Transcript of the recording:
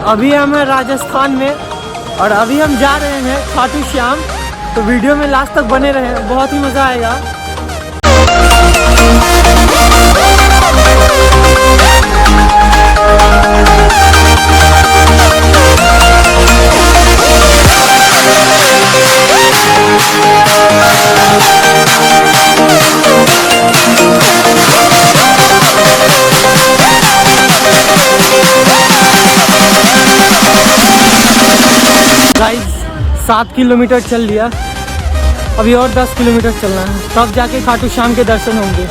अभी हम हैं राजस्थान में और अभी हम जा रहे हैं खाटू श्याम। तो वीडियो में लास्ट तक बने रहें, बहुत ही मज़ा आएगा। गाइस 7 किलोमीटर चल लिया, अभी और 10 किलोमीटर चलना है, तब जाके खाटू श्याम के दर्शन होंगे।